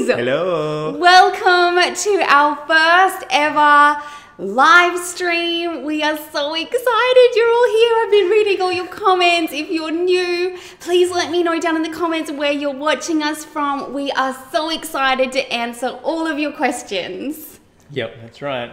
Hello. Welcome to our first ever live stream. We are so excited you're all here. I've been reading all your comments. If you're new, please let me know down in the comments where you're watching us from. We are so excited to answer all of your questions. Yep, that's right.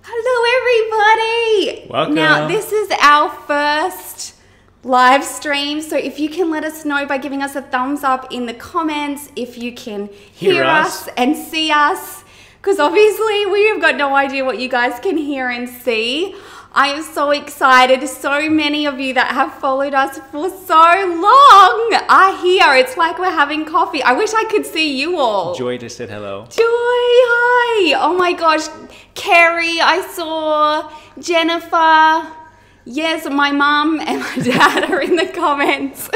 Hello everybody! Welcome. Now this is our first live stream, so if you can let us know by giving us a thumbs up in the comments if you can hear us and see us, because obviously we have got no idea what you guys can hear and see. I am so excited. So many of you that have followed us for so long are here. It's like we're having coffee. I wish I could see you all. Joy just said hello. Joy, hi. Oh my gosh. Kerry, I saw. Jennifer. Yes, my mum and my dad are in the comments.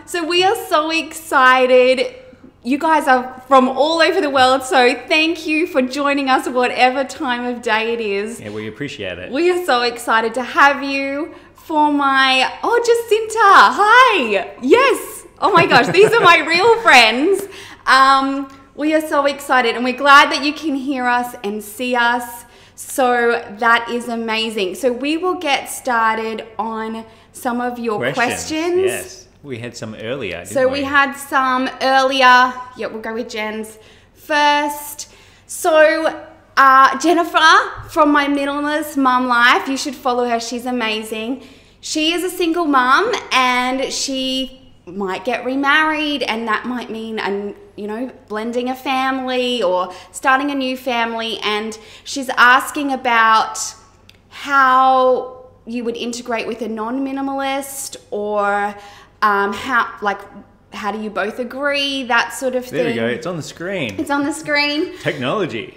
So we are so excited. You guys are from all over the world, so thank you for joining us whatever time of day it is. Yeah, we appreciate it. We are so excited to have you for my... Oh, Jacinta, hi. Yes. Oh my gosh, these are my real friends. We are so excited and we're glad that you can hear us and see us. So that is amazing. So we will get started on some of your questions. Yes. We had some earlier, didn't So we? we had some earlier. Yeah, we'll go with Jen's first. So Jennifer from My Minimalist Mum Life, you should follow her. She's amazing. She is a single mum and she might get remarried, and that might mean, blending a family or starting a new family. And she's asking about how you would integrate with a non-minimalist, or how do you both agree, that sort of thing. There we go, it's on the screen. It's on the screen. Technology.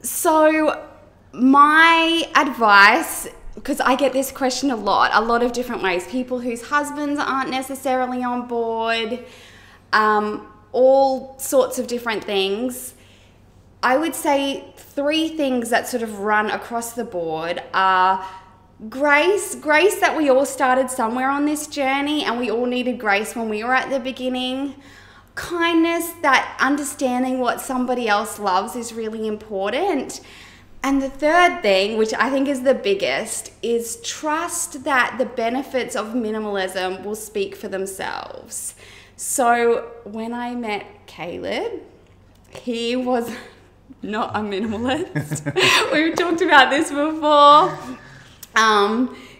So my advice, because I get this question a lot of different ways, people whose husbands aren't necessarily on board, all sorts of different things. I would say 3 things that sort of run across the board are grace that we all started somewhere on this journey and we all needed grace when we were at the beginning. Kindness, that understanding what somebody else loves is really important. And the third thing, which I think is the biggest, is trust that the benefits of minimalism will speak for themselves. So when I met Caleb, he was not a minimalist. We've talked about this before.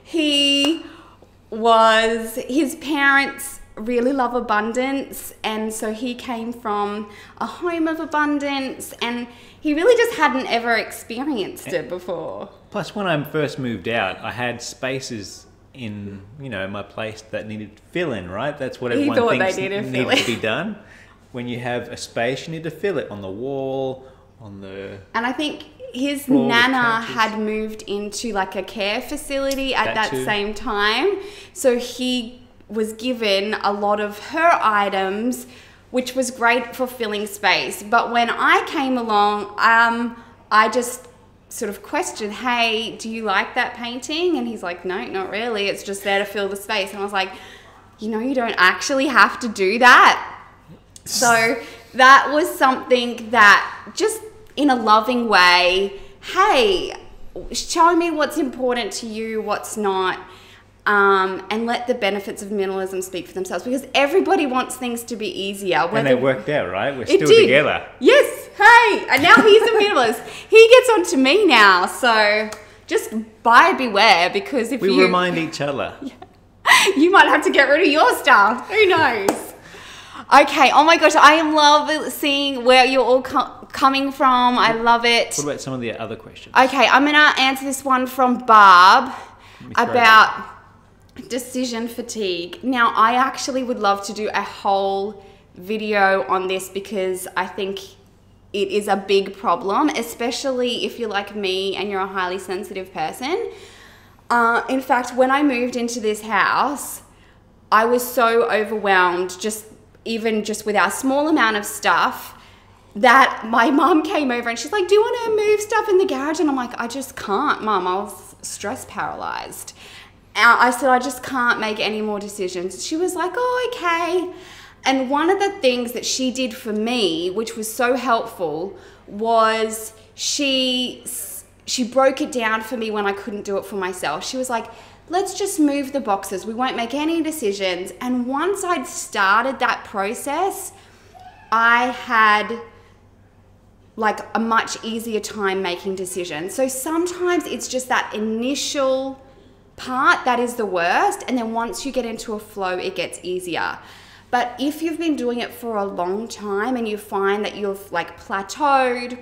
His parents really love abundance, and so he came from a home of abundance, and he really just hadn't ever experienced it before. Plus, when I first moved out, I had spaces in, my place that needed filling, right? That's what everyone thinks needed to be done. When you have a space, you need to fill it on the wall, on the... And I think his nana had moved into like a care facility at that same time. So he was given a lot of her items, which was great for filling space. But when I came along, I just sort of questioned, hey, do you like that painting? And he's like, no, not really. It's just there to fill the space. And I was like, you don't actually have to do that. So that was something that just in a loving way, hey, show me what's important to you, what's not, and let the benefits of minimalism speak for themselves, because everybody wants things to be easier. And it worked out, right? We're still together. Yes, hey, and now he's a minimalist. He gets on to me now, so just buyer beware, because if we remind each other. You might have to get rid of your stuff. Who knows? Okay, oh my gosh, I love seeing where you're all coming from. I love it. What about some of the other questions? Okay, I'm going to answer this one from Barb about decision fatigue. Now, I actually would love to do a whole video on this because I think it is a big problem, especially if you're like me and you're a highly sensitive person. In fact, when I moved into this house, I was so overwhelmed, even just with our small amount of stuff. that my mum came over and she's like, do you want to move stuff in the garage? And I'm like, I just can't, Mum. I was stress paralyzed. I said, I just can't make any more decisions. She was like, oh, okay. And one of the things that she did for me, which was so helpful, was she broke it down for me when I couldn't do it for myself. She was like, let's just move the boxes. We won't make any decisions. And once I'd started that process, I had like a much easier time making decisions. So sometimes it's just that initial part that is the worst, and then once you get into a flow, it gets easier. But if you've been doing it for a long time and you find that you've like plateaued,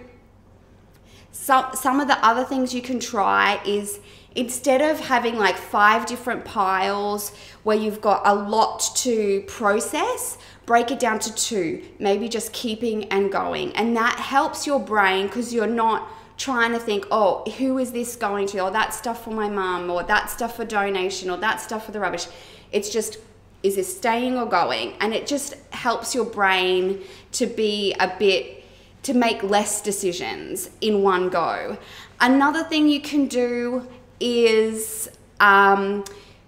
some of the other things you can try is, instead of having like 5 different piles where you've got a lot to process, break it down to 2, maybe just keeping and going. And that helps your brain, because you're not trying to think, oh, who is this going to? Or that stuff for my mum, or that stuff for donation, or that stuff for the rubbish. It's just, is this staying or going? And it just helps your brain to make less decisions in one go. Another thing you can do is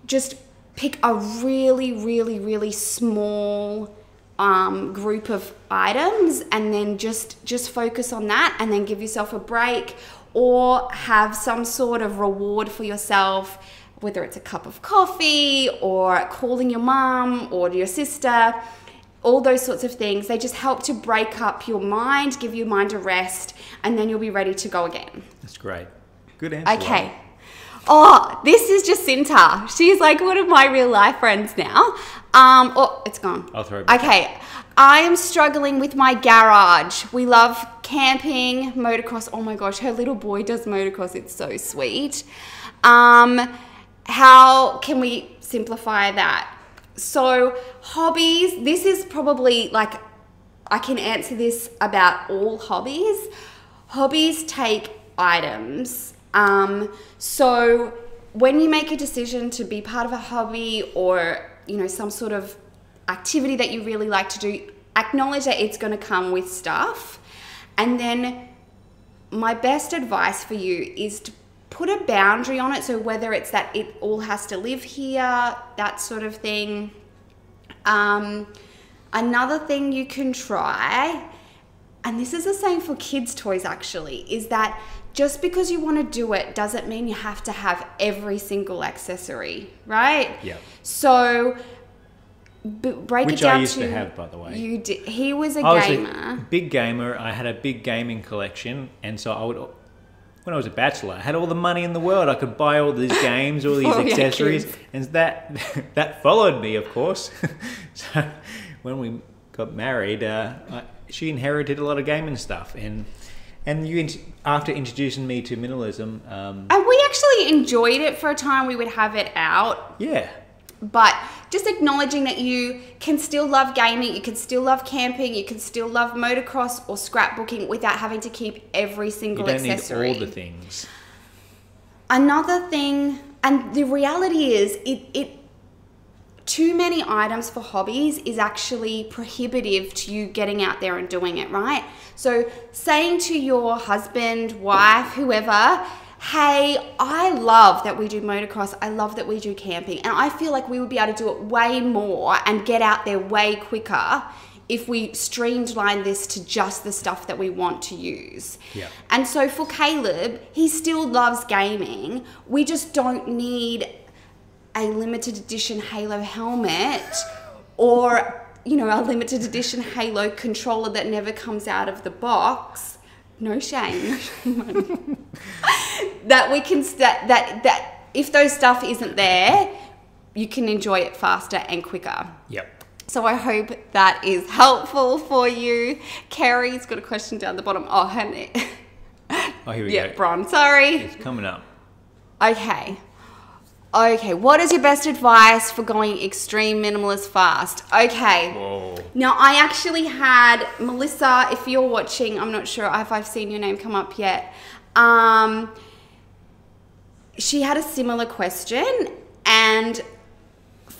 just pick a really, really, really small group of items, and then just focus on that, and then give yourself a break, or have some sort of reward for yourself, whether it's a cup of coffee or calling your mum or your sister. All those sorts of things, they just help to break up your mind, give your mind a rest, and then you'll be ready to go again. That's great. Good answer. Okay. Oh, this is Jacinta. She's like one of my real life friends now. Oh, it's gone. I'll throw it back. Okay. I am struggling with my garage. We love camping, motocross. Oh my gosh, her little boy does motocross. It's so sweet. How can we simplify that? So hobbies, this is probably like, I can answer this about all hobbies. Hobbies take items. So when you make a decision to be part of a hobby, or, you know, some sort of activity that you really like to do, acknowledge that it's going to come with stuff. And then my best advice for you is to put a boundary on it. So whether it's that it all has to live here, that sort of thing. Another thing you can try, and this is the same for kids' toys actually, is that just because you want to do it doesn't mean you have to have every single accessory, right? Yeah. So break Which it down I used to have, by the way. You did. He was a gamer. I was a big gamer. I had a big gaming collection, and so I would, when I was a bachelor, I had all the money in the world. I could buy all these games, all these accessories, and that followed me, of course. So when we got married, she inherited a lot of gaming stuff, and you, after introducing me to minimalism, and we actually enjoyed it for a time. We would have it out. Yeah. But just acknowledging that you can still love gaming, you can still love camping, you can still love motocross or scrapbooking without having to keep every single accessory. You don't need all the things. Another thing, and the reality is, too many items for hobbies is actually prohibitive to you getting out there and doing it, right? So saying to your husband, wife, whoever, hey, I love that we do motocross, I love that we do camping, and I feel like we would be able to do it way more and get out there way quicker if we streamline this to just the stuff that we want to use. Yeah. And so for Caleb, he still loves gaming. We just don't need a limited edition Halo helmet or, you know, a limited edition Halo controller that never comes out of the box. No shame. That we can that if those stuff isn't there, you can enjoy it faster and quicker. Yep. So I hope that is helpful for you. Carrie's got a question down the bottom. Oh, her name. Oh, here we go. Yeah, Bron. Sorry. It's coming up. Okay. What is your best advice for going extreme minimalist fast? Okay. Whoa. Now, I actually had Melissa, if you're watching, I'm not sure if I've seen your name come up yet. She had a similar question, and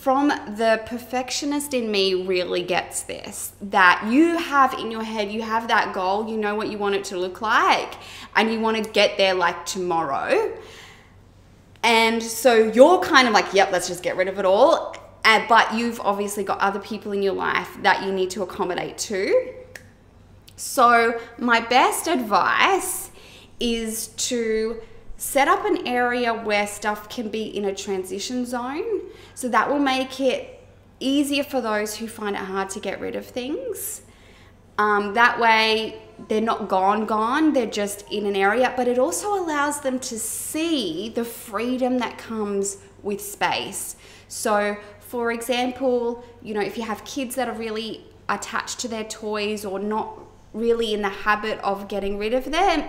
from the perfectionist in me really gets this, that you have in your head, you have that goal, you know what you want it to look like, and you want to get there like tomorrow. And so you're kind of like, yep, let's just get rid of it all. But you've obviously got other people in your life that you need to accommodate too. So my best advice is to set up an area where stuff can be in a transition zone. So that will make it easier for those who find it hard to get rid of things. That way they're not gone, they're just in an area, but it also allows them to see the freedom that comes with space. So for example, you know, if you have kids that are really attached to their toys or not really in the habit of getting rid of them,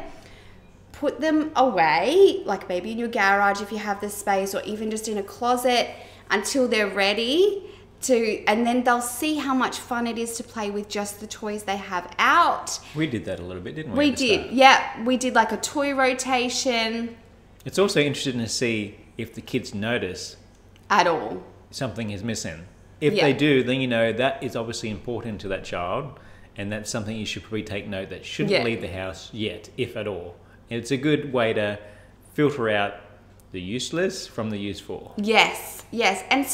put them away, like maybe in your garage if you have the space, or even just in a closet until they're ready to, and then they'll see how much fun it is to play with just the toys they have out. We did that a little bit, didn't we? We did, yeah. We did like a toy rotation. It's also interesting to see if the kids notice at all something is missing. If they do, then you know that is obviously important to that child, and that's something you should probably take note that shouldn't leave the house yet, if at all. It's a good way to filter out the useless from the useful. Yes. And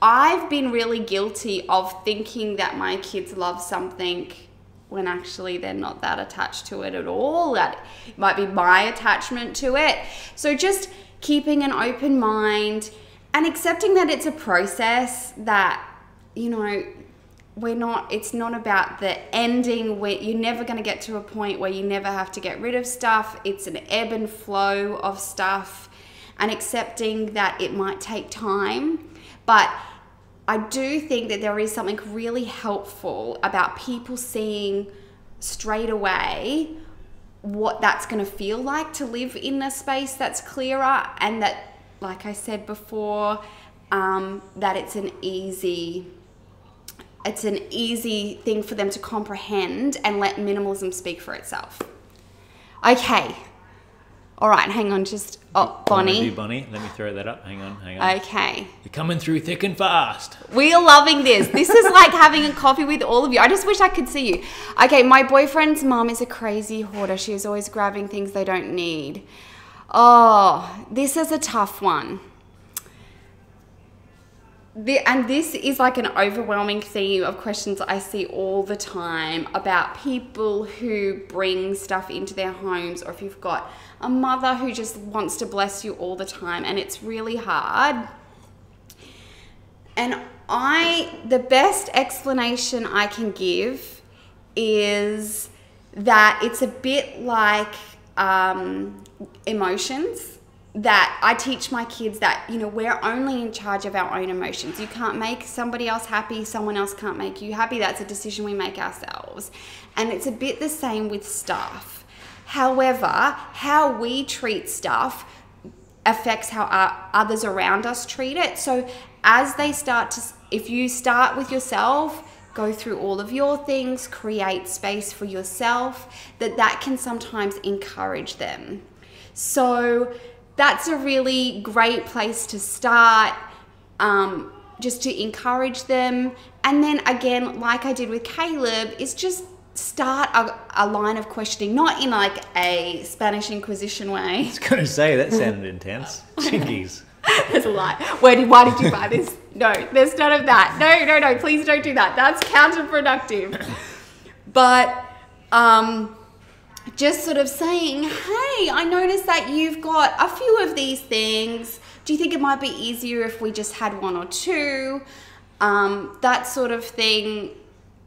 I've been really guilty of thinking that my kids love something when actually they're not that attached to it at all. That might be my attachment to it. So just keeping an open mind and accepting that it's a process, that, you know, it's not about the ending where you're never going to get to a point where you never have to get rid of stuff. It's an ebb and flow of stuff, and accepting that it might take time. But I do think that there is something really helpful about people seeing straight away what that's going to feel like to live in a space that's clearer, and that, like I said before, that it's an easy thing for them to comprehend, and let minimalism speak for itself. Okay. All right, hang on, Bonnie. Bonnie, let me throw that up. Hang on. Okay. You're coming through thick and fast. We are loving this. This is like having a coffee with all of you. I just wish I could see you. Okay, my boyfriend's mum is a crazy hoarder. She is always grabbing things they don't need. Oh, this is a tough one. And this is like an overwhelming theme of questions I see all the time about people who bring stuff into their homes, or if you've got a mother who just wants to bless you all the time, and it's really hard. And the best explanation I can give is that it's a bit like emotions. That I teach my kids that, you know, we're only in charge of our own emotions. You can't make somebody else happy. Someone else can't make you happy. That's a decision we make ourselves. And it's a bit the same with stuff. However, how we treat stuff affects how others around us treat it. So as they if you start with yourself, go through all of your things, create space for yourself, that can sometimes encourage them. So that's a really great place to start, just to encourage them. And then again, like I did with Caleb, is just start a line of questioning, not in like a Spanish Inquisition way. I was going to say, that sounded intense. Chinkies. There's a lie. Why did you buy this? No, there's none of that. No, please don't do that. That's counterproductive. But just sort of saying, hey, I noticed that you've got a few of these things. Do you think it might be easier if we just had one or two? That sort of thing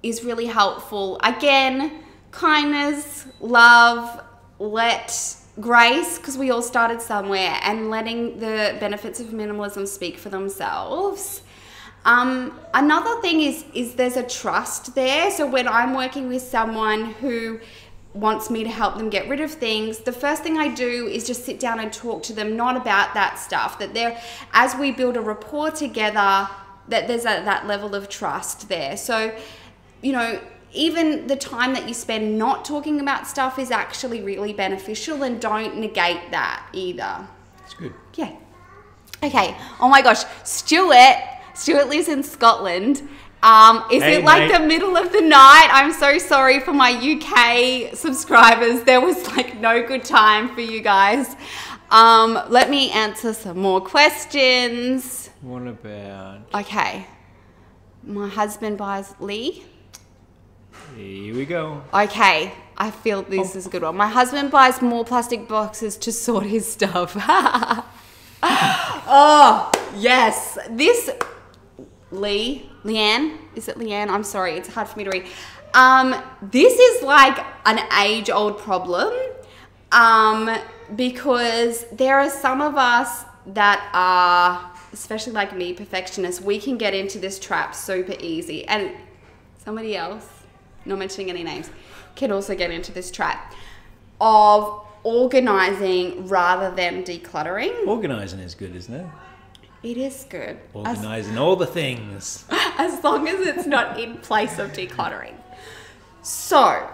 is really helpful. Again, kindness, love, grace, because we all started somewhere, and letting the benefits of minimalism speak for themselves. Another thing is there's a trust there. So when I'm working with someone who wants me to help them get rid of things, the first thing I do is just sit down and talk to them, not about that stuff, as we build a rapport together, that there's that level of trust there. So, you know, even the time that you spend not talking about stuff is actually really beneficial, and don't negate that either. That's good. Yeah. Okay. Oh my gosh, Stuart, Stuart lives in Scotland. Is it like the middle of the night? I'm so sorry for my UK subscribers. There was like no good time for you guys. Let me answer some more questions. What about... Okay. My husband buys Lee. Here we go. Okay. I feel this is a good one. My husband buys more plastic boxes to sort his stuff. Oh, yes. This... Leanne? Is it Leanne? I'm sorry. It's hard for me to read. This is like an age-old problem. Because there are some of us that are, especially like me, perfectionists, we can get into this trap super easy. And somebody else, not mentioning any names, can also get into this trap of organising rather than decluttering. Organising is good, isn't it? It is good. Organising all the things. As long as it's not in place of decluttering. So,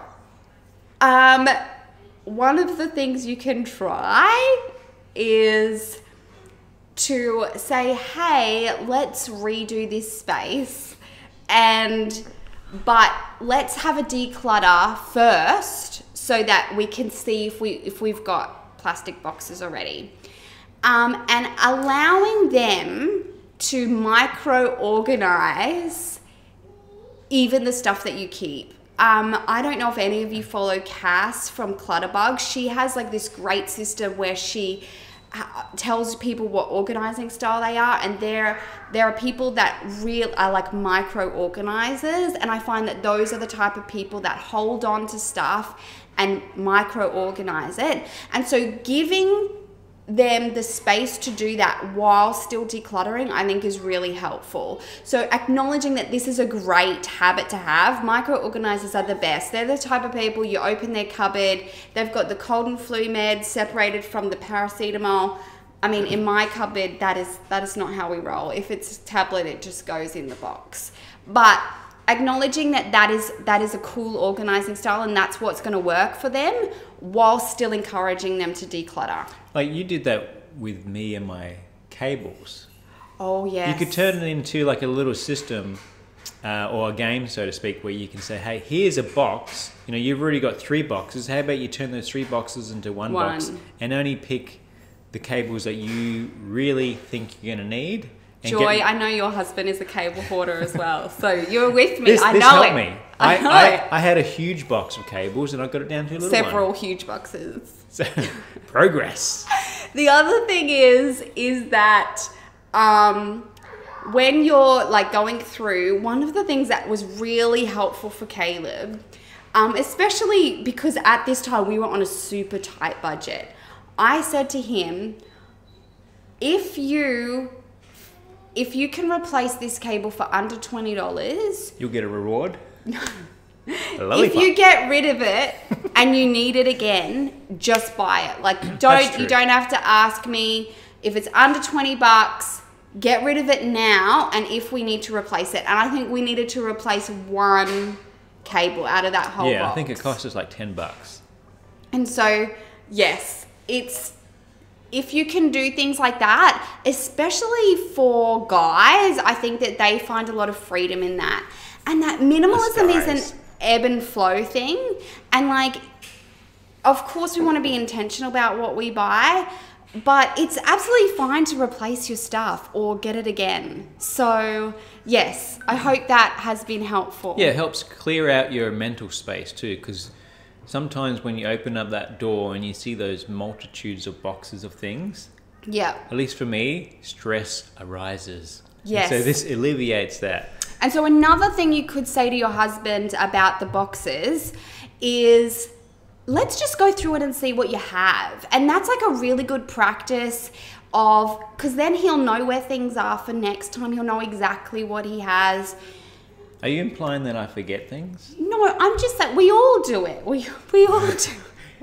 one of the things you can try is to say, hey, let's redo this space, but let's have a declutter first so that we can see if we've got plastic boxes already. And allowing them to micro-organize even the stuff that you keep. I don't know if any of you follow Cass from Clutterbug. She has like this great system where she tells people what organizing style they are, and there are people that are like micro-organizers, and I find that those are the type of people that hold on to stuff and micro-organize it. And so giving them the space to do that while still decluttering, I think is really helpful. So acknowledging that this is a great habit to have. Micro-organizers are the best. They're the type of people, you open their cupboard, they've got the cold and flu meds separated from the paracetamol. I mean, in my cupboard, that is not how we roll. If it's a tablet, it just goes in the box. But acknowledging that is a cool organizing style, and that's what's going to work for them, while still encouraging them to declutter. Like you did that with me and my cables. Oh, yes. You could turn it into like a little system or a game, so to speak, where you can say, hey, here's a box. You know, you've already got 3 boxes. How about you turn those 3 boxes into one box and only pick the cables that you really think you're going to need. Joy, I know your husband is a cable hoarder as well, so you're with me. This helped me. I had a huge box of cables and I got it down to a little Several one. huge boxes. So, progress. The other thing is that when you're like going through, one of the things that was really helpful for Caleb, especially because at this time we were on a super tight budget, I said to him, if you can replace this cable for under $20... You'll get a reward? If you get rid of it and you need it again, just buy it. Like, you don't have to ask me. If it's under $20, get rid of it now, and if we need to replace it. And I think we needed to replace 1 cable out of that whole box. Yeah, I think it cost us like $10. And so, yes, if you can do things like that, especially for guys, I think that they find a lot of freedom in that. And that minimalism is an ebb and flow thing. And like, of course we want to be intentional about what we buy, but it's absolutely fine to replace your stuff or get it again. So yes, I hope that has been helpful. Yeah, it helps clear out your mental space too, because sometimes when you open up that door and you see those multitudes of boxes of things, yeah, at least for me, stress arises. Yes. And so this alleviates that. And so another thing you could say to your husband about the boxes is, let's just go through it and see what you have. And that's like a really good practice of, because then he'll know where things are for next time. He'll know exactly what he has. Are you implying that I forget things? No, I'm just saying we all do it. We all do.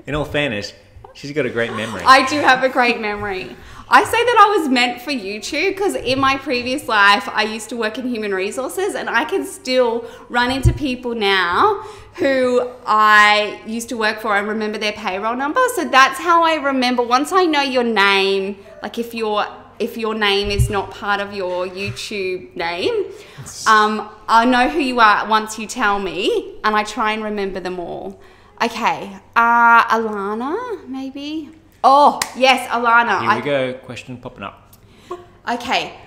In all fairness, she's got a great memory. I do have a great memory. I say that I was meant for YouTube because in my previous life, I used to work in human resources, and I can still run into people now who I used to work for and remember their payroll number. So that's how I remember. Once I know your name, like if you're if your name is not part of your YouTube name. I'll know who you are once you tell me, and I try and remember them all. Okay, Alana, maybe? Oh, yes, Alana. Here we go, question popping up. Okay,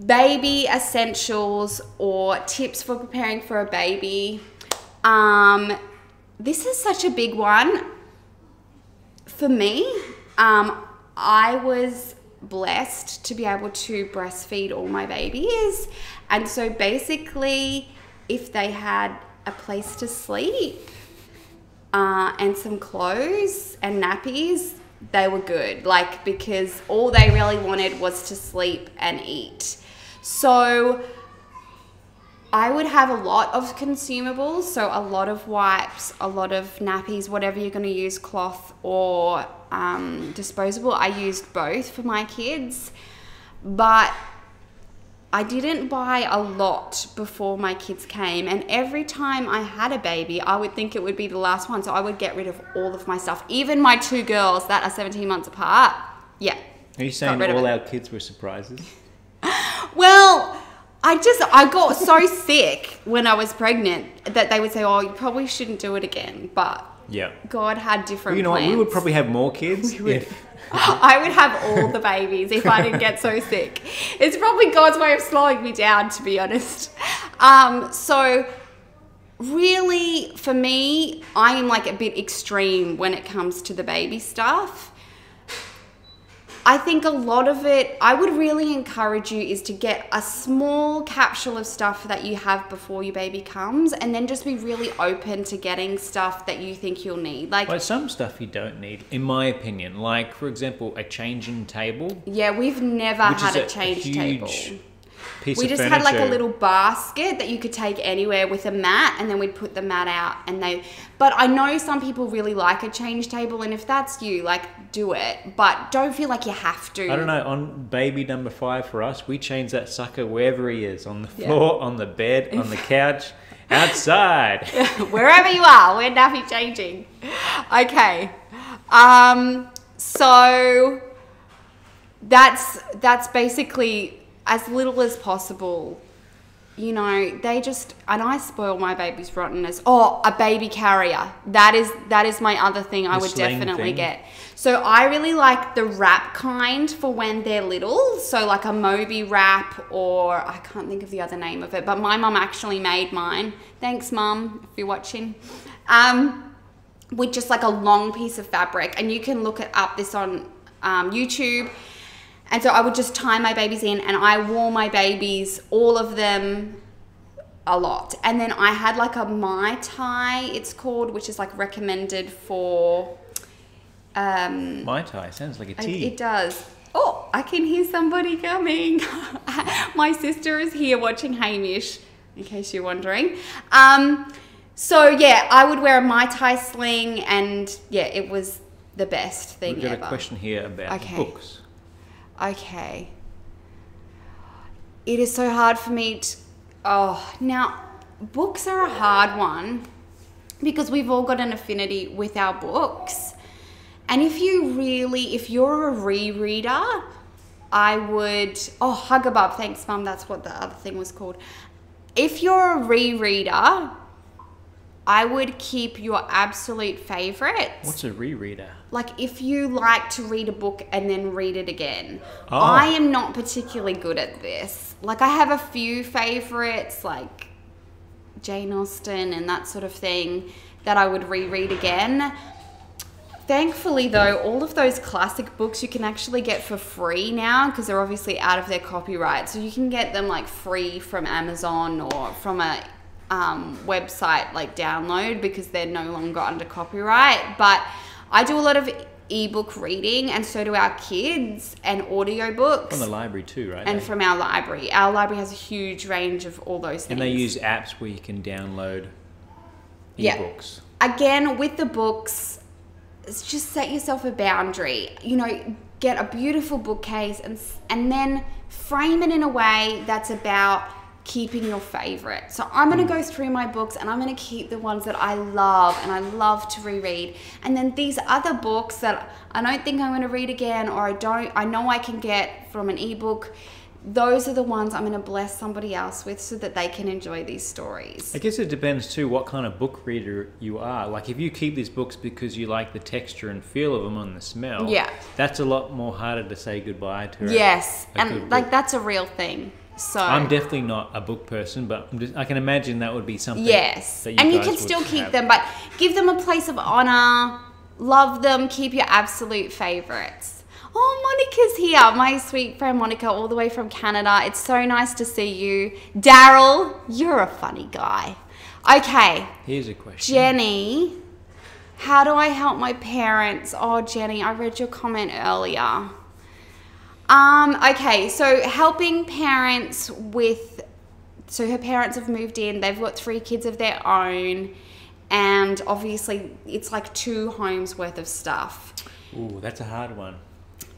baby essentials or tips for preparing for a baby. This is such a big one. For me, I was blessed to be able to breastfeed all my babies. And so basically, if they had a place to sleep and some clothes and nappies, they were good. Like, because all they really wanted was to sleep and eat. So I would have a lot of consumables, so a lot of wipes, a lot of nappies, whatever you're going to use, cloth or disposable. I used both for my kids, but I didn't buy a lot before my kids came, and every time I had a baby, I would think it would be the last one, so I would get rid of all of my stuff. Even my 2 girls that are 17 months apart, yeah. Are you saying all our kids were surprises? Well, I got so sick when I was pregnant that they would say, oh, you probably shouldn't do it again, but yeah, God had different plans. What? We would probably have more kids. I would have all the babies if I didn't get so sick. It's probably God's way of slowing me down, to be honest. So really, for me, I am like a bit extreme when it comes to the baby stuff. I think a lot of it, I would really encourage you is to get a small capsule of stuff that you have before your baby comes, and then just be really open to getting stuff that you think you'll need. Like some stuff you don't need, in my opinion. Like, for example, a changing table. Yeah, we've never had a change table. We just had like a little basket that you could take anywhere with a mat, and then we'd put the mat out. But I know some people really like a change table, and if that's you, like, do it. But don't feel like you have to. I don't know. On baby number 5 for us, we change that sucker wherever he is, on the floor, on the bed, on the couch, outside. Wherever you are, we're nappy changing. Okay. So that's basically as little as possible. You know, and I spoil my babies rottenness. Oh, a baby carrier. That is my other thing I would definitely get. So I really like the wrap kind for when they're little. So like a Moby wrap, or I can't think of the other name of it, but my mum actually made mine. Thanks, Mum, if you're watching. With just like a long piece of fabric, and you can look it up this on YouTube. And so I would just tie my babies in, and I wore my babies, all of them, a lot. And then I had like a Mai Tai, it's called, which is like recommended for... Mai Tai sounds like a tea. It does. Oh, I can hear somebody coming. My sister is here watching Hamish, in case you're wondering. So yeah, I would wear a Mai Tai sling, and yeah, it was the best thing ever. We've got a question here about books. Okay. It is so hard for me to... now, books are a hard one because we've all got an affinity with our books. And if you're a rereader, I would... Oh, Hugabub. Thanks, Mum. That's what the other thing was called. If you're a rereader, I would keep your absolute favorites. What's a rereader? Like if you like to read a book and then read it again. Oh. I am not particularly good at this. Like I have a few favorites like Jane Austen and that sort of thing that I would reread again. Thankfully though, all of those classic books you can actually get for free now because they're obviously out of their copyright. So you can get them like free from Amazon or from a website like download because they're no longer under copyright. But I do a lot of ebook reading, and so do our kids, and audiobooks. From the library too, right? And from our library. Our library has a huge range of all those things. And they use apps where you can download ebooks. Yeah. Again, with the books, just set yourself a boundary. You know, get a beautiful bookcase and then frame it in a way that's about keeping your favorite. So I'm going to go through my books and I'm going to keep the ones that I love and I love to reread. And then these other books that I don't think I'm going to read again, or I know I can get from an ebook, those are the ones I'm going to bless somebody else with so that they can enjoy these stories. I guess it depends too what kind of book reader you are. Like if you keep these books because you like the texture and feel of them and the smell, that's a lot more harder to say goodbye to. Yes, and like that's a real thing. So I'm definitely not a book person, but I can imagine that would be something. Yes, that and you can still keep them, but give them a place of honor, love them, keep your absolute favorites. Oh, Monica's here, my sweet friend Monica, all the way from Canada. It's so nice to see you. Daryl, you're a funny guy. Okay. Here's a question. Jenny, how do I help my parents? Oh, Jenny, I read your comment earlier. Okay, so helping parents so her parents have moved in, they've got 3 kids of their own, and obviously it's like 2 homes worth of stuff. Ooh, that's a hard one.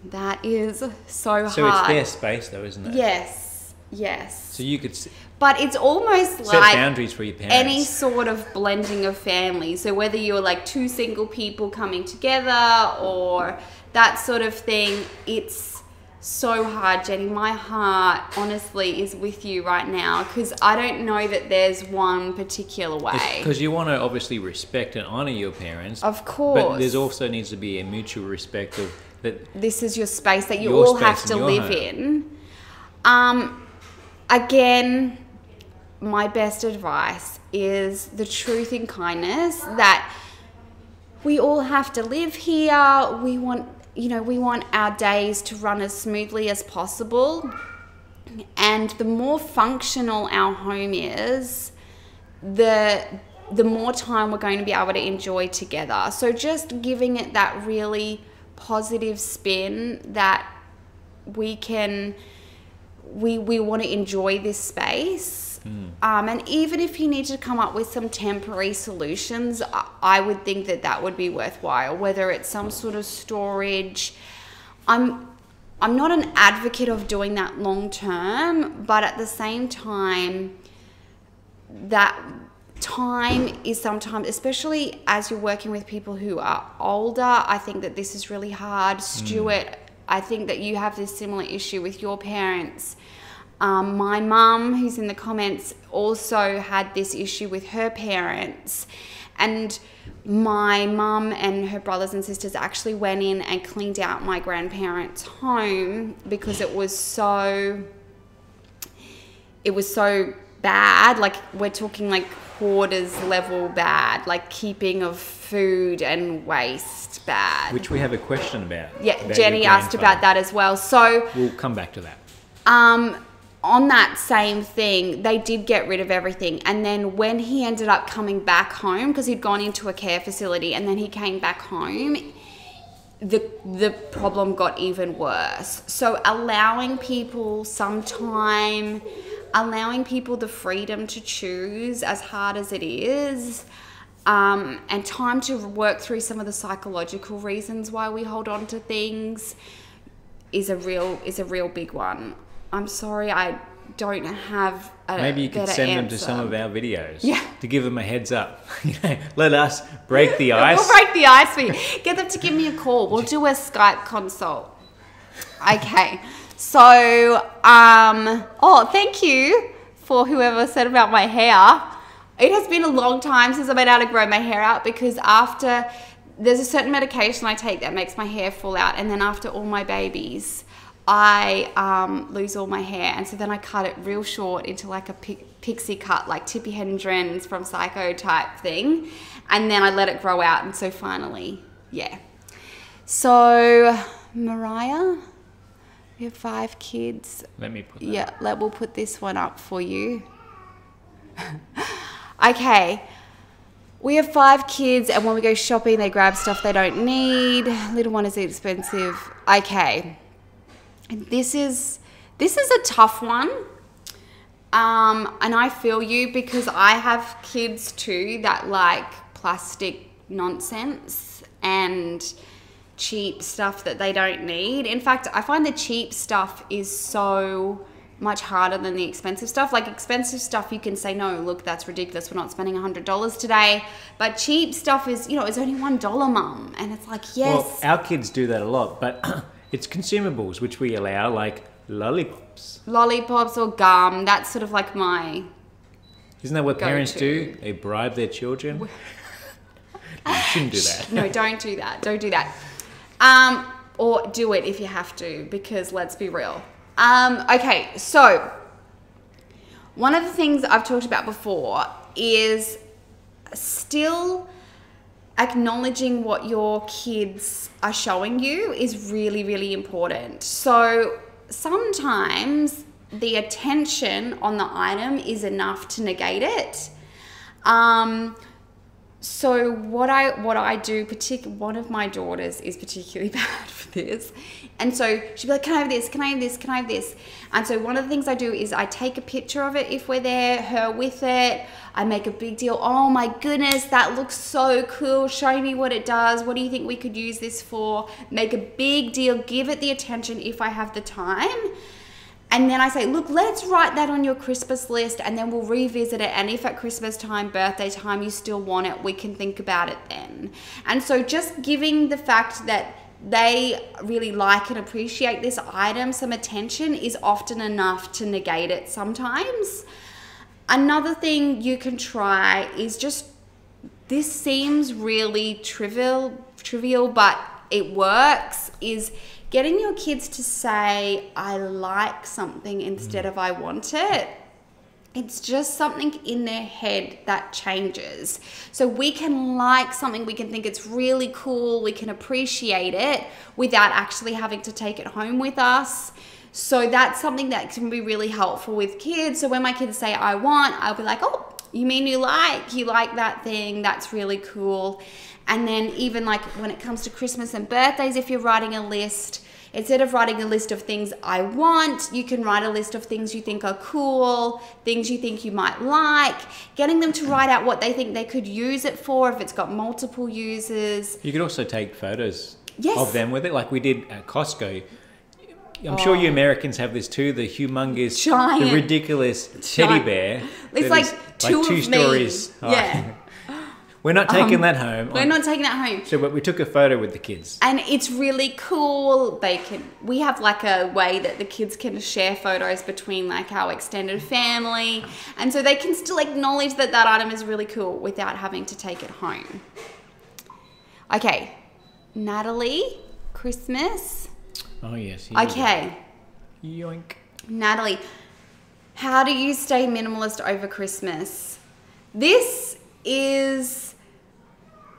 That is so hard. So it's their space though, isn't it? Yes. So you could... But it's almost set like boundaries for your parents. Any sort of blending of families. So whether you're like 2 single people coming together or that sort of thing, it's so hard, Jenny. My heart honestly is with you right now because I don't know that there's one particular way. Because you want to obviously respect and honor your parents. Of course. But there's also needs to be a mutual respect of that. This is your space that you all have to live in. Again, my best advice is the truth in kindness that we all have to live here. We want our days to run as smoothly as possible. And the more functional our home is, the more time we're going to be able to enjoy together. So just giving it that really positive spin that we want to enjoy this space. And even if you need to come up with some temporary solutions, I would think that would be worthwhile, whether it's some sort of storage. I'm not an advocate of doing that long term, but at the same time, that time is sometimes, especially as you're working with people who are older, I think that this is really hard. Stuart, I think that you have this similar issue with your parents. My mum, who's in the comments, also had this issue with her parents. And my mum and her brothers and sisters actually went in and cleaned out my grandparents' home because it was so bad. Like, we're talking like hoarders level bad, like keeping of food and waste bad. Which we have a question about. Yeah, about Jenny asked about that as well. So we'll come back to that. On that same thing, they did get rid of everything. And then when he ended up coming back home, because he'd gone into a care facility and then he came back home, the problem got even worse. So allowing people some time, allowing people the freedom to choose, as hard as it is, and time to work through some of the psychological reasons why we hold on to things is a real big one. I'm sorry, I don't have a Maybe you could send them to some of our videos. Yeah. To give them a heads up. Let us break the ice. We'll break the ice for you. Get them to give me a call. We'll do a Skype consult. Okay. So, thank you for whoever said about my hair. It has been a long time since I've been able to grow my hair out because there's a certain medication I take that makes my hair fall out, and then after all my babies, I lose all my hair, and so then I cut it real short into like a pixie cut, like Tippi Hedren's from Psycho type thing, and then I let it grow out, and so finally, yeah. So, Mariah, we have 5 kids. Let me put that. Yeah, we'll put this one up for you. Okay. We have 5 kids, and when we go shopping, they grab stuff they don't need. Little one is expensive. Okay. This is a tough one. And I feel you because I have kids too that like plastic nonsense and cheap stuff that they don't need. In fact, I find the cheap stuff is so much harder than the expensive stuff. Like expensive stuff, you can say, no, look, that's ridiculous. We're not spending $100 today. But cheap stuff is, it's only $1, Mum. And it's like, yes. Well, our kids do that a lot, but it's consumables, which we allow, like lollipops. Lollipops or gum. That's sort of like my... Isn't that what parents do? They bribe their children. You shouldn't do that. No, don't do that. Don't do that. Or do it if you have to, because let's be real. Okay, so one of the things I've talked about before is still acknowledging what your kids are showing you is really, really important. So sometimes the attention on the item is enough to negate it. So what I do, one of my daughters is particularly bad for this. And so she'll be like, can I have this? Can I have this? Can I have this? And so one of the things I do is I take a picture of it if we're there, her with it. I make a big deal. Oh my goodness, that looks so cool. Show me what it does. What do you think we could use this for? Make a big deal. Give it the attention if I have the time. And then I say, look, let's write that on your Christmas list and then we'll revisit it. And if at Christmas time, birthday time, you still want it, we can think about it then. And so just giving the fact that they really like and appreciate this item some attention is often enough to negate it sometimes. Another thing you can try is just, this seems really trivial, but it works, is getting your kids to say, I like something instead of I want it. It's just something in their head that changes. So we can like something, we can think it's really cool, we can appreciate it without actually having to take it home with us. So that's something that can be really helpful with kids. So when my kids say, I want, I'll be like, oh, you mean you like that thing, that's really cool. And then even like when it comes to Christmas and birthdays, if you're writing a list, instead of writing a list of things I want, you can write a list of things you think are cool, things you think you might like, getting them to write out what they think they could use it for, if it's got multiple uses. You could also take photos of them with it, like we did at Costco. I'm sure you Americans have this too, the humongous, giant, the ridiculous teddy bear. It's like two stories. Yeah. We're not taking that home. We're not taking that home. So, but we took a photo with the kids. And it's really cool. We have like a way that the kids can share photos between like our extended family. And so they can still acknowledge that that item is really cool without having to take it home. Okay. Natalie, Christmas. Oh, yes. Okay. Yoink. Natalie, how do you stay minimalist over Christmas? This is...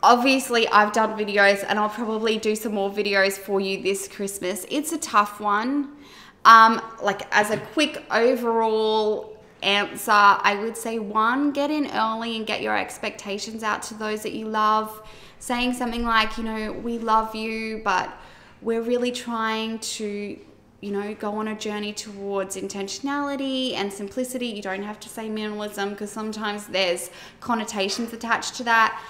Obviously, I've done videos and I'll probably do some more videos for you this Christmas. It's a tough one. Like as a quick overall answer, I would say 1, get in early and get your expectations out to those that you love. Saying something like, we love you, but we're really trying to, go on a journey towards intentionality and simplicity. You don't have to say minimalism because sometimes there's connotations attached to that.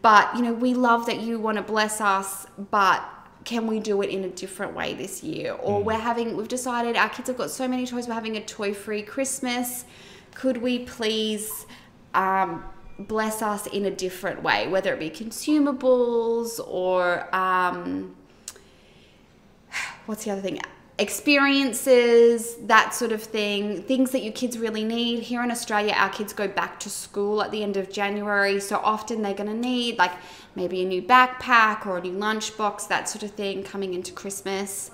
But, we love that you want to bless us, but can we do it in a different way this year? Or we've decided our kids have got so many toys, we're having a toy-free Christmas. Could we please bless us in a different way, whether it be consumables or, what's the other thing? Experiences, that sort of thing, things that your kids really need. Here in Australia, our kids go back to school at the end of January, so often they're going to need like maybe a new backpack or a new lunchbox, that sort of thing coming into Christmas.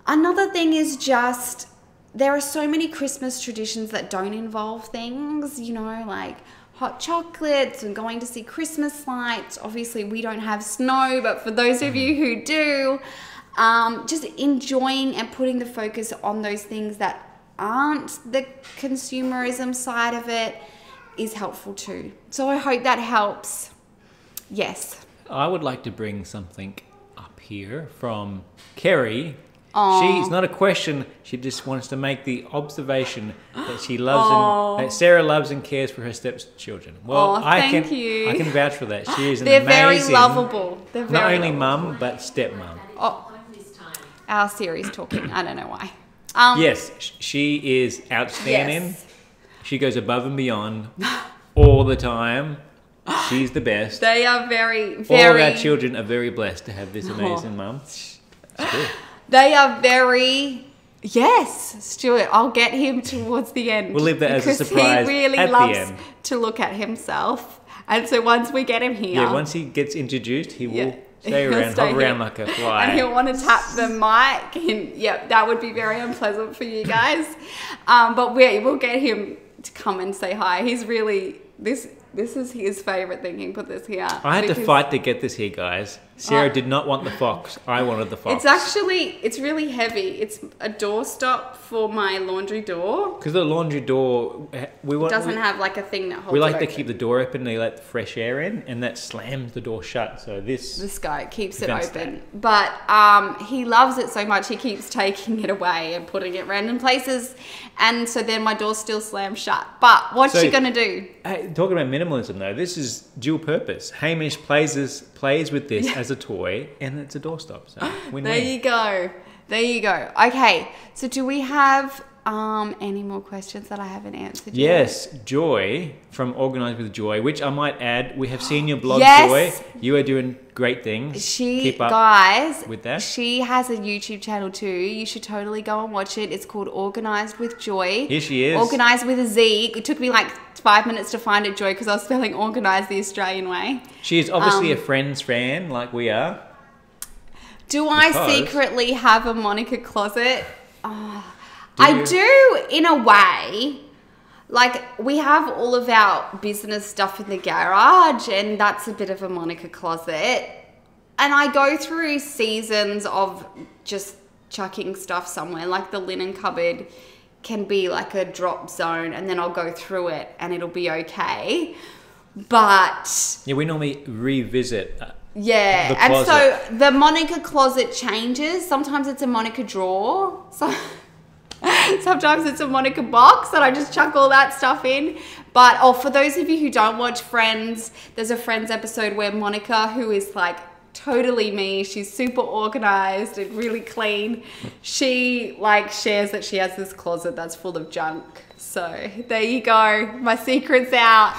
Another thing is just, there are so many Christmas traditions that don't involve things, like hot chocolates and going to see Christmas lights. Obviously, we don't have snow, but for those of you who do, just enjoying and putting the focus on those things that aren't the consumerism side of it is helpful too. So I hope that helps. Yes. I would like to bring something up here from Kerry. Aww. It's not a question. She just wants to make the observation that she loves that Sarah loves and cares for her stepchildren. Well, thank you. I can vouch for that. She is an They're amazing, very lovable. They're very not only lovable. mum but stepmom. Our Siri's talking. I don't know why. Yes, she is outstanding. Yes. She goes above and beyond all the time. She's the best. They are very, very... All our children are very blessed to have this amazing mum. They are very... Yes, Stuart, I'll get him towards the end. We'll leave that as a surprise he really loves to look at himself. And so once we get him here... Yeah, once he gets introduced, he will hover around like a fly. And he'll want to tap the mic. And, that would be very unpleasant for you guys. But we'll get him to come and say hi. He's really... This is his favourite thing. He put this here. I had to fight to get this here, guys. Sarah did not want the fox. I wanted the fox. It's really heavy. It's a doorstop for my laundry door. Because the laundry door... doesn't have like a thing that holds it We like to open. keep the door open and they let the fresh air in, and that slams the door shut. So this guy keeps it open. But he loves it so much, he keeps taking it away and putting it random places. And so then my door still slams shut. But what's she going to do? Hey, talking about minimalism though, this is dual purpose. Hamish plays with this as a toy, and it's a doorstop. So win-win. There you go. Okay, so do we have any more questions that I haven't answered yet? Yes, Joy from Organised with Joy, which I might add, we have seen your blog, yes. Joy. You are doing great things. Keep up with that. She has a YouTube channel too. You should totally go and watch it. It's called Organised with Joy. Here she is. Organised with a Z. It took me like 5 minutes to find it, Joy, because I was spelling organised the Australian way. She is obviously a Friends fan, like we are. I secretly have a Monica closet? I do, in a way. Like, we have all of our business stuff in the garage, and that's a bit of a Monica closet. And I go through seasons of just chucking stuff somewhere. Like, the linen cupboard can be like a drop zone, and then I'll go through it, and it'll be okay. But... yeah, we normally revisit... yeah, and so the Monica closet changes. Sometimes it's a Monica drawer. Sometimes it's a Monica box that I just chuck all that stuff in. But for those of you who don't watch Friends, there's a Friends episode where Monica, who is like totally me, she's super organized and really clean. She like shares that she has this closet that's full of junk. So there you go. My secret's out.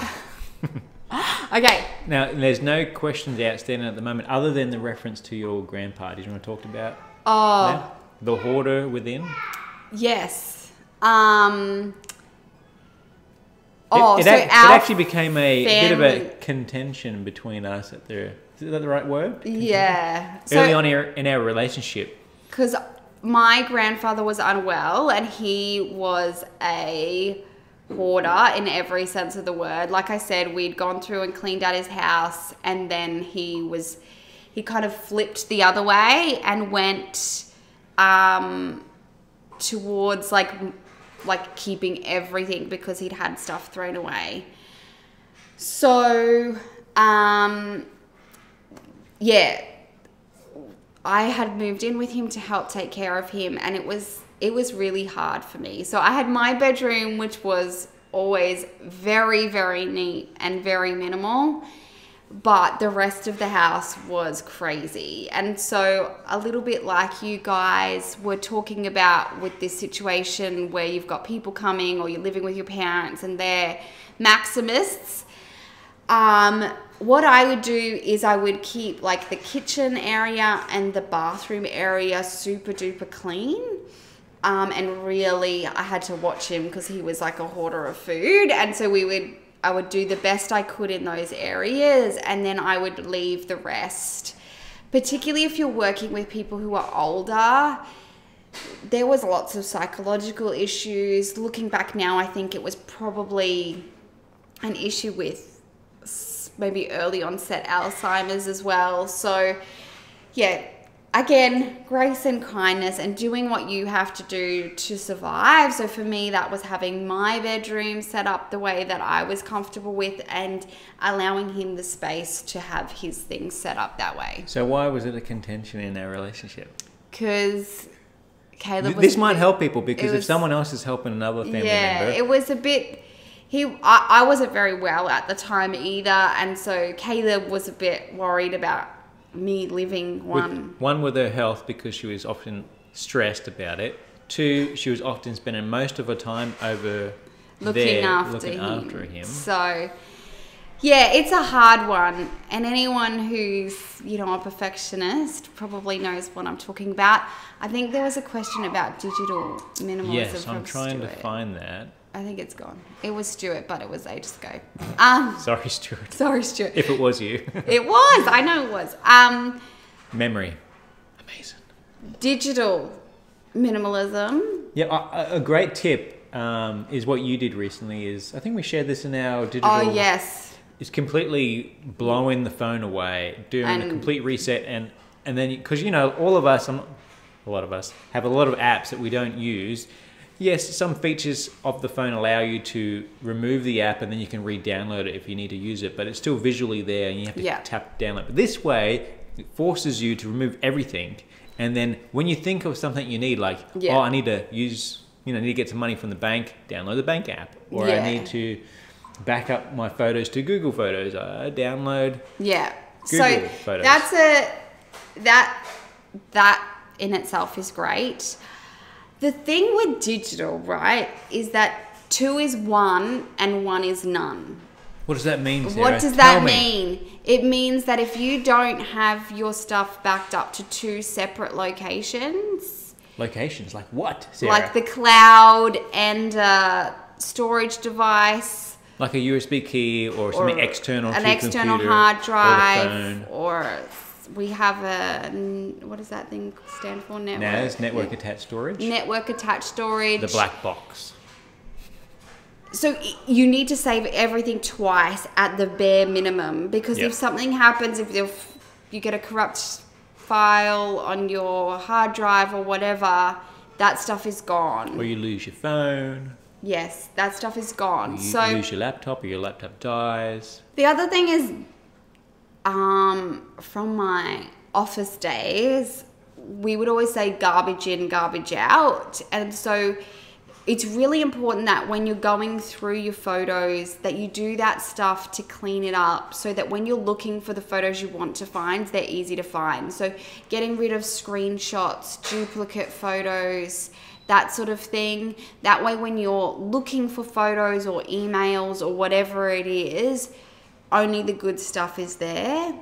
Okay. Now, there's no questions outstanding at the moment other than the reference to your grandpa. Did you want to talk about that? The hoarder within? Yes. It actually became a bit of a contention between us. Is that the right word? Yeah. Early on in our relationship. Because my grandfather was unwell and he was a... hoarder in every sense of the word. Like I said, we'd gone through and cleaned out his house, and then he kind of flipped the other way and went towards like keeping everything because he'd had stuff thrown away. So yeah, I had moved in with him to help take care of him, and it was really hard for me. So I had my bedroom, which was always very, very neat and very minimal, but the rest of the house was crazy. And so a little bit like you guys were talking about with this situation where you've got people coming or you're living with your parents and they're maximists, what I would do is I would keep like the kitchen area and the bathroom area super duper clean. And really, I had to watch him because he was like a hoarder of food. And so I would do the best I could in those areas, and then I would leave the rest. Particularly if you're working with people who are older, there was lots of psychological issues. Looking back now, I think it was probably an issue with maybe early onset Alzheimer's as well. So yeah, again, grace and kindness and doing what you have to do to survive. So for me, that was having my bedroom set up the way that I was comfortable with and allowing him the space to have his things set up that way. So why was it a contention in our relationship? Because Caleb was... This might help people because if someone else is helping another family member... Yeah, it was a bit... I wasn't very well at the time either, and so Caleb was a bit worried about me living with her health because she was often stressed about it. 2, she was often spending most of her time over looking there after him. So, yeah, it's a hard one. And anyone who's, a perfectionist probably knows what I'm talking about. I think there was a question about digital minimalism. Yes, from I'm trying Stuart. to find that. I think it's gone. It was Stuart, but it was ages ago. Sorry, Stuart. Sorry, Stuart. If it was you. It was. I know it was. Memory. Amazing. Digital minimalism. Yeah, a great tip is what you did recently is, I think we shared this in our digital... Oh, yes. It's completely blowing the phone away, doing a complete reset, and then, because, all of us, a lot of us, have a lot of apps that we don't use. Yes, some features of the phone allow you to remove the app and then you can re-download it if you need to use it, but it's still visually there and you have to tap download. But this way, it forces you to remove everything. And then when you think of something you need, like, I need to use, I need to get some money from the bank, download the bank app. Or I need to back up my photos to Google Photos. I download Google Photos. That in itself is great. The thing with digital, right, is that 2 is 1 and 1 is none. What does that mean, Sarah? What does that mean? It means that if you don't have your stuff backed up to 2 separate locations. Locations? Like what, Sarah? Like the cloud and a storage device. Like a USB key or something external to an external computer, hard drive. Or we have what does that thing stand for? NAS, network attached storage. Network attached storage. The black box. So you need to save everything twice at the bare minimum, because if something happens, if you get a corrupt file on your hard drive or whatever, that stuff is gone. Or you lose your phone. Yes, that stuff is gone. You lose your laptop, or your laptop dies. The other thing is, from my office days, we would always say garbage in, garbage out. And so it's really important that when you're going through your photos that you do that stuff to clean it up, so that when you're looking for the photos you want to find, they're easy to find. So getting rid of screenshots, duplicate photos, that sort of thing. That way when you're looking for photos or emails or whatever it is, only the good stuff is there.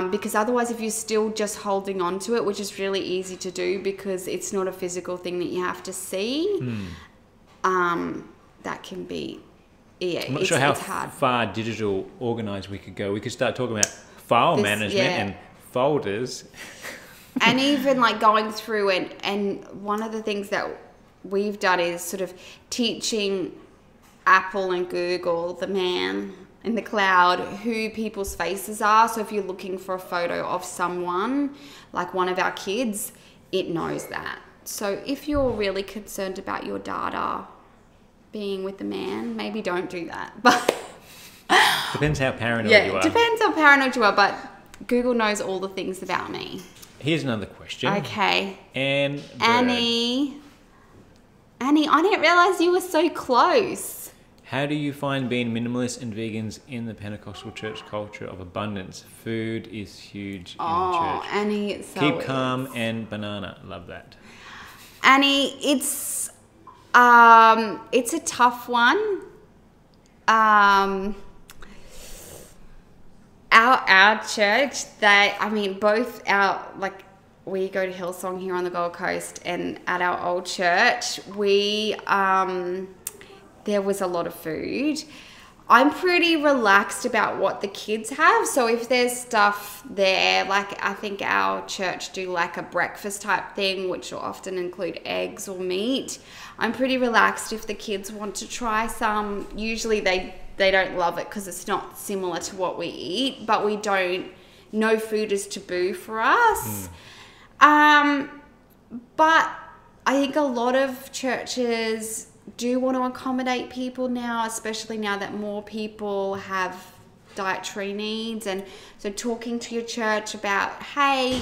Because otherwise, if you're still just holding on to it, which is really easy to do because it's not a physical thing that you have to see, that can be, I'm not sure how far digital organized we could go. We could start talking about file management and folders. And even like going through and one of the things that we've done is sort of teaching Apple and Google, the man in the cloud, who people's faces are. So if you're looking for a photo of someone, like one of our kids, it knows that. So if you're really concerned about your data being with the man, maybe don't do that. But depends how paranoid you are. Depends how paranoid you are, but Google knows all the things about me. Here's another question. Okay. Annie, I didn't realize you were so close. How do you find being minimalist and vegans in the Pentecostal church culture of abundance? Food is huge in the church. Annie, it's so Keep calm and banana. Love that. Annie, it's a tough one. Our church, both our, like, we go to Hillsong here on the Gold Coast, and at our old church, there was a lot of food. I'm pretty relaxed about what the kids have. So if there's stuff there, like I think our church do like a breakfast type thing, which will often include eggs or meat. I'm pretty relaxed if the kids want to try some. Usually they don't love it because it's not similar to what we eat, but no food is taboo for us. But I think a lot of churches do want to accommodate people now, especially now that more people have dietary needs. And so talking to your church about, hey,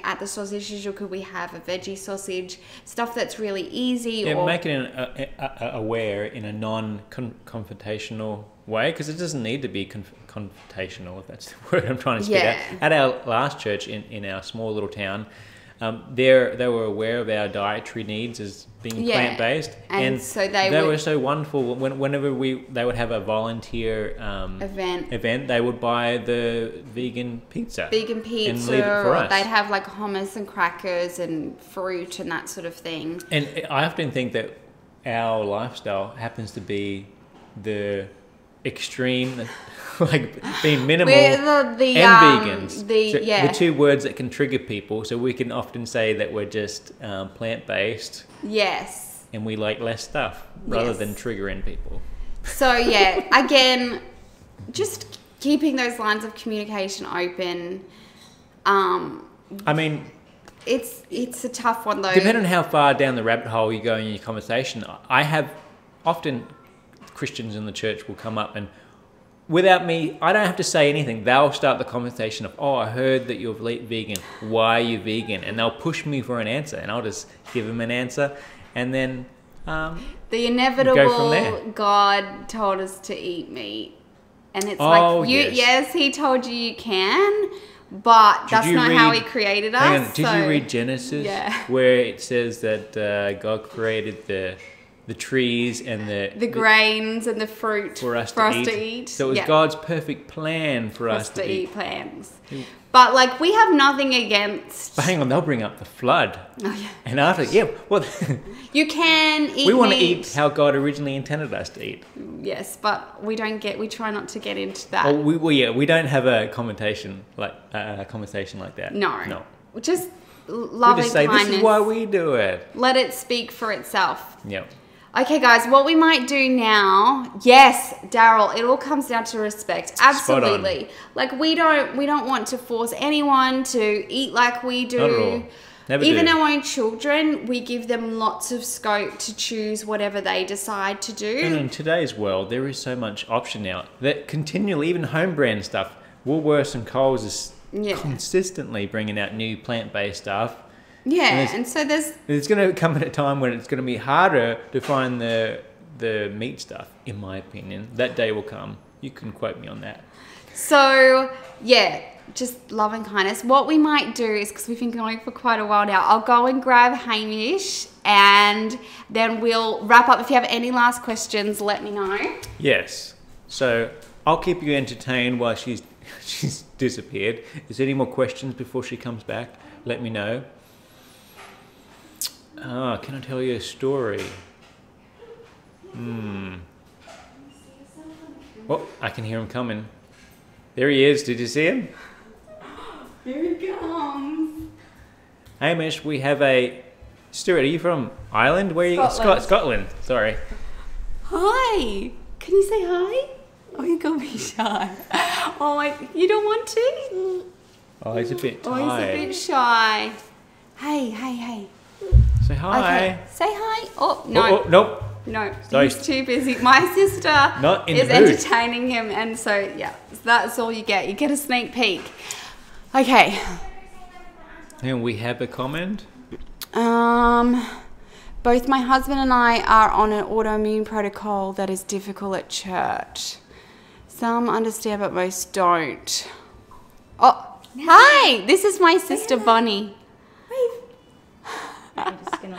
at the sausage usual, could we have a veggie sausage? Stuff that's really easy. Yeah, making it aware in a non-confrontational way, because it doesn't need to be confrontational, if that's the word I'm trying to speak out. At our last church in our small little town, they were aware of our dietary needs as being plant-based, and so they were so wonderful. Whenever they would have a volunteer event, they would buy the vegan pizza and leave it for us. They'd have like hummus and crackers and fruit and that sort of thing. And I often think that our lifestyle happens to be the extreme, like being minimal and vegans. The two words that can trigger people. So we can often say that we're just plant-based. Yes. And we like less stuff rather than triggering people. So again, just keeping those lines of communication open. I mean, it's a tough one though. Depending on how far down the rabbit hole you go in your conversation, I have often Christians in the church will come up and without me, I don't have to say anything. They'll start the conversation of, I heard that you're vegan. Why are you vegan? And they'll push me for an answer and I'll just give them an answer. And then the inevitable God told us to eat meat. And it's yes, he told you can, but that's not how he created us. Did you read Genesis? Yeah. Where it says that God created the trees and the grains and the fruit for us to eat. So it was God's perfect plan for us to eat plants. But like we have nothing against. But hang on, they'll bring up the flood. Oh yeah. And after, you can eat. We want to eat how God originally intended us to eat. Yes, but we try not to get into that. Oh, we don't have a conversation like that. No. Just loving we just say, kindness. This is why we do it. Let it speak for itself. Yeah. Okay, guys, what we might do now, yes, Daryl, it all comes down to respect. Absolutely. Like we don't want to force anyone to eat like we do. Not at all. Never Even do. our own children, we give them lots of scope to choose whatever they decide to do. And in today's world, there is so much option now that continually, even home brand stuff, Woolworths and Coles is consistently bringing out new plant-based stuff. Yeah, and so there's going to come at a time when it's going to be harder to find the meat stuff, in my opinion. That day will come. You can quote me on that. So, just love and kindness. What we might do is, because we've been going for quite a while now, I'll go and grab Hamish and then we'll wrap up. If you have any last questions, let me know. Yes. So I'll keep you entertained while she's disappeared. Is there any more questions before she comes back? Let me know. Can I tell you a story? Oh, I can hear him coming. There he is. Did you see him? Here he comes. Hamish, we have a... Stuart, are you from Ireland? Where are you? Scotland. Sorry. Hi. Can you say hi? Oh, you got me shy. Oh, you don't want to? Oh, he's a bit tired. Oh, he's a bit shy. Hey. Say hi. Okay. Say hi. Oh, no. Oh, nope. No, he's too busy. My sister is entertaining him, and so, that's all you get. You get a sneak peek. Okay. And we have a comment? Both my husband and I are on an autoimmune protocol that is difficult at church. Some understand, but most don't. Oh, hi! This is my sister, Bonnie. I'm just gonna...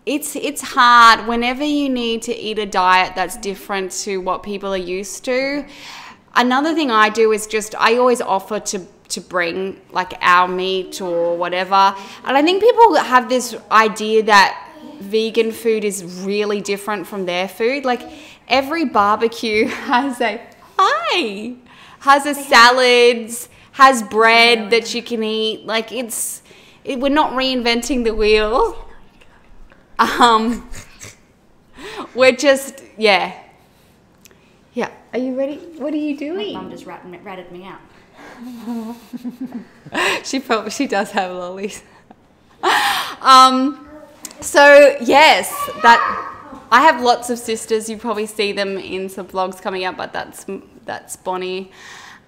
It's hard whenever you need to eat a diet that's different to what people are used to. Another thing I do is I always offer to bring like our meat or whatever. And I think people have this idea that vegan food is really different from their food. Like every barbecue has a salads, has bread that you can eat. Like we're not reinventing the wheel. We're just, Yeah. Are you ready? What are you doing? My mum just ratted me out. She does have lollies. So yes, I have lots of sisters. You probably see them in some vlogs coming up, but that's Bonnie.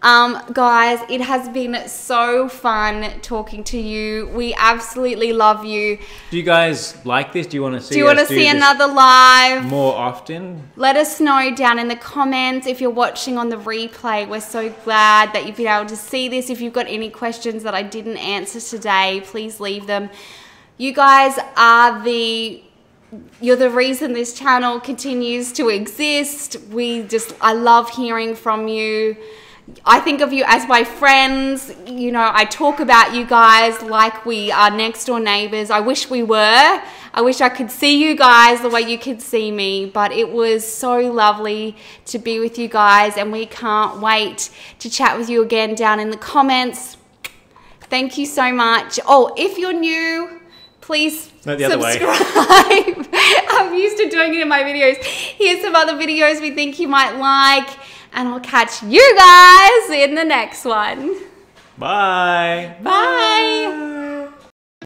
Guys, it has been so fun talking to you. We absolutely love you. Do you guys like this? Do you want to see Do you want to see another live? More often? Let us know down in the comments if you're watching on the replay. We're so glad that you've been able to see this. If you've got any questions that I didn't answer today, please leave them. You guys are you're the reason this channel continues to exist. I love hearing from you. I think of you as my friends. You know, I talk about you guys like we are next door neighbors. I wish we were. I wish I could see you guys the way you could see me, but it was so lovely to be with you guys, and we can't wait to chat with you again down in the comments. Thank you so much. Oh, if you're new, please subscribe. I'm used to doing it in my videos. Here's some other videos we think you might like. And I'll catch you guys in the next one. Bye. Bye.